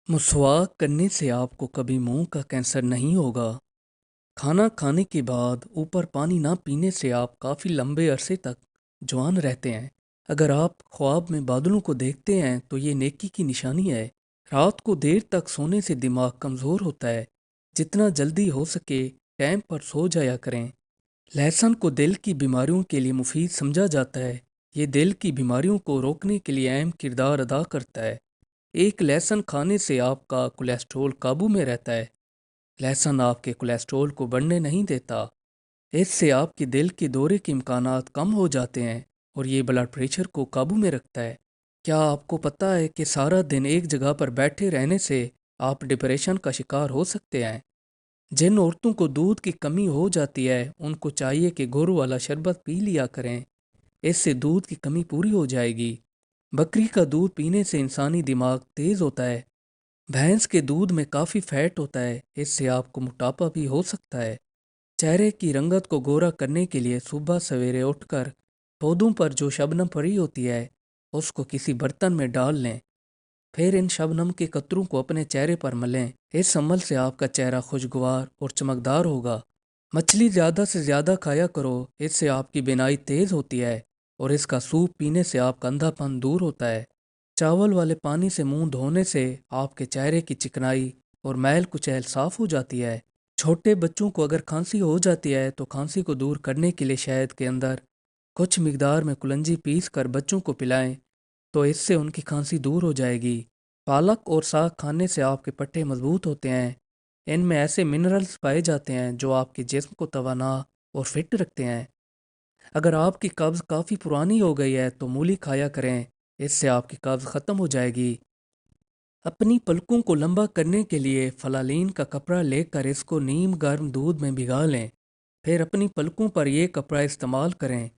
مسواک करने से आपको कभी मुंह का कैंसर नहीं होगा। खाना खाने के बाद ऊपर पानी ना पीने से आप काफ़ी लंबे अरसे तक जवान रहते हैं। अगर आप ख्वाब में बादलों को देखते हैं तो ये नेकी की निशानी है। रात को देर तक सोने से दिमाग कमज़ोर होता है। जितना जल्दी हो सके टाइम पर सो जाया करें। लहसुन को दिल की बीमारियों के लिए मुफीद समझा जाता है। ये दिल की बीमारियों को रोकने के लिए अहम किरदार अदा करता है। एक लहसुन खाने से आपका कोलेस्ट्रॉल काबू में रहता है। लहसुन आपके कोलेस्ट्रॉल को बढ़ने नहीं देता। इससे आपके दिल के दौरे के इम्कानात कम हो जाते हैं और ये ब्लड प्रेशर को काबू में रखता है। क्या आपको पता है कि सारा दिन एक जगह पर बैठे रहने से आप डिप्रेशन का शिकार हो सकते हैं? जिन औरतों को दूध की कमी हो जाती है उनको चाहिए कि गुड़ वाला शरबत पी लिया करें। इससे दूध की कमी पूरी हो जाएगी। बकरी का दूध पीने से इंसानी दिमाग तेज होता है। भैंस के दूध में काफ़ी फैट होता है, इससे आपको मोटापा भी हो सकता है। चेहरे की रंगत को गोरा करने के लिए सुबह सवेरे उठकर पौधों पर जो शबनम पड़ी होती है उसको किसी बर्तन में डाल लें। फिर इन शबनम के कतरों को अपने चेहरे पर मलें। इस अमल से आपका चेहरा खुशगवार और चमकदार होगा। मछली ज़्यादा से ज़्यादा खाया करो, इससे आपकी बिनाई तेज़ होती है और इसका सूप पीने से आपका अंधापन दूर होता है। चावल वाले पानी से मुंह धोने से आपके चेहरे की चिकनाई और मैल कुचैल साफ हो जाती है। छोटे बच्चों को अगर खांसी हो जाती है तो खांसी को दूर करने के लिए शहद के अंदर कुछ मिकदार में कुलंजी पीस कर बच्चों को पिलाएं, तो इससे उनकी खांसी दूर हो जाएगी। पालक और साग खाने से आपके पट्टे मजबूत होते हैं। इनमें ऐसे मिनरल्स पाए जाते हैं जो आपके जिस्म को तवाना और फिट रखते हैं। अगर आपकी कब्ज़ काफ़ी पुरानी हो गई है तो मूली खाया करें, इससे आपकी कब्ज़ ख़त्म हो जाएगी। अपनी पलकों को लंबा करने के लिए फलालीन का कपड़ा लेकर इसको नीम गर्म दूध में भिगा लें। फिर अपनी पलकों पर यह कपड़ा इस्तेमाल करें।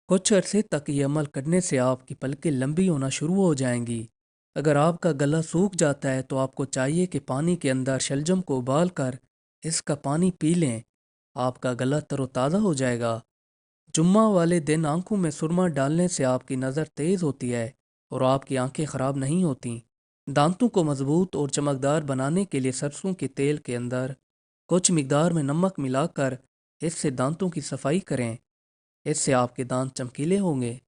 कुछ अरसे तक ये अमल करने से आपकी पलकें लंबी होना शुरू हो जाएंगी। अगर आपका गला सूख जाता है तो आपको चाहिए कि पानी के अंदर शलजम को उबाल कर इसका पानी पी लें। आपका गला तरोताज़ा हो जाएगा। जुम्मा वाले दिन आंखों में सुरमा डालने से आपकी नज़र तेज़ होती है और आपकी आंखें ख़राब नहीं होती। दांतों को मजबूत और चमकदार बनाने के लिए सरसों के तेल के अंदर कुछ मिकदार में नमक मिलाकर इससे दांतों की सफाई करें। इससे आपके दांत चमकीले होंगे।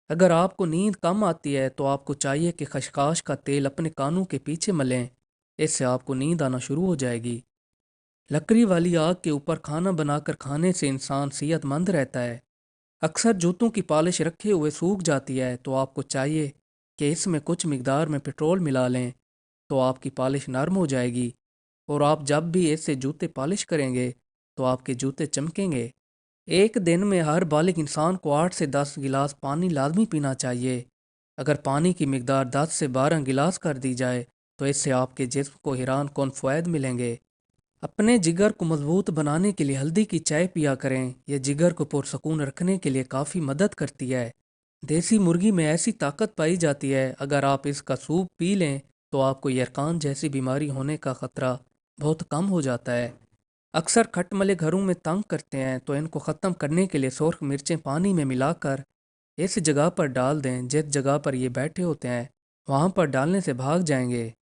अगर आपको नींद कम आती है तो आपको चाहिए कि खसखस का तेल अपने कानों के पीछे मलें। इससे आपको नींद आना शुरू हो जाएगी। लकड़ी वाली आग के ऊपर खाना बनाकर खाने से इंसान सेहतमंद रहता है। अक्सर जूतों की पॉलिश रखे हुए सूख जाती है तो आपको चाहिए कि इसमें कुछ मिकदार में पेट्रोल मिला लें, तो आपकी पॉलिश नरम हो जाएगी और आप जब भी इससे जूते पॉलिश करेंगे तो आपके जूते चमकेंगे। एक दिन में हर बालिग इंसान को 8 से 10 गिलास पानी लाजमी पीना चाहिए। अगर पानी की मिकदार 10 से 12 गिलास कर दी जाए तो इससे आपके जिस्म को हैरान कौन फ़वायद मिलेंगे। अपने जिगर को मजबूत बनाने के लिए हल्दी की चाय पिया करें। यह जिगर को पुरसकून रखने के लिए काफ़ी मदद करती है। देसी मुर्गी में ऐसी ताकत पाई जाती है, अगर आप इसका सूप पी लें तो आपको यरकान जैसी बीमारी होने का ख़तरा बहुत कम हो जाता है। अक्सर खटमले घरों में तंग करते हैं तो इनको ख़त्म करने के लिए सुर्ख मिर्चें पानी में मिलाकर इस जगह पर डाल दें। जिस जगह पर ये बैठे होते हैं वहाँ पर डालने से भाग जाएंगे।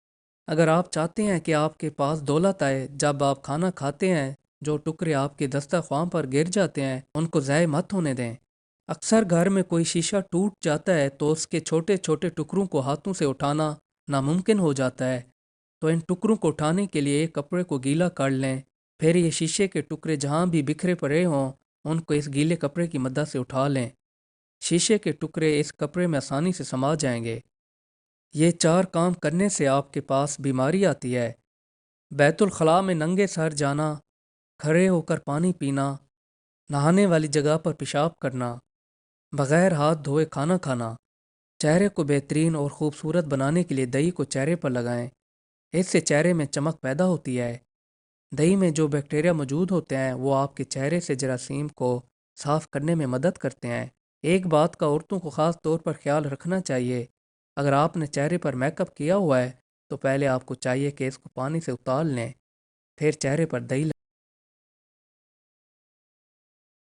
अगर आप चाहते हैं कि आपके पास दौलत आए, जब आप खाना खाते हैं जो टुकड़े आपके दस्तरख्वां पर गिर जाते हैं उनको ज़ाय मत होने दें। अक्सर घर में कोई शीशा टूट जाता है तो उसके छोटे छोटे टुकड़ों को हाथों से उठाना नामुमकिन हो जाता है। तो इन टुकड़ों को उठाने के लिए एक कपड़े को गीला कर लें। फिर ये शीशे के टुकड़े जहाँ भी बिखरे पड़े हों उनको इस गीले कपड़े की मदद से उठा लें। शीशे के टुकड़े इस कपड़े में आसानी से समा जाएंगे। ये 4 काम करने से आपके पास बीमारी आती है। बैतुल खला में नंगे सर जाना, खड़े होकर पानी पीना, नहाने वाली जगह पर पेशाब करना, बग़ैर हाथ धोए खाना खाना। चेहरे को बेहतरीन और ख़ूबसूरत बनाने के लिए दही को चेहरे पर लगाएं। इससे चेहरे में चमक पैदा होती है। दही में जो बैक्टीरिया मौजूद होते हैं वो आपके चेहरे से जरासीम को साफ़ करने में मदद करते हैं। एक बात का औरतों को ख़ास तौर पर ख्याल रखना चाहिए। अगर आपने चेहरे पर मेकअप किया हुआ है तो पहले आपको चाहिए कि इसको पानी से उतार लें, फिर चेहरे पर दही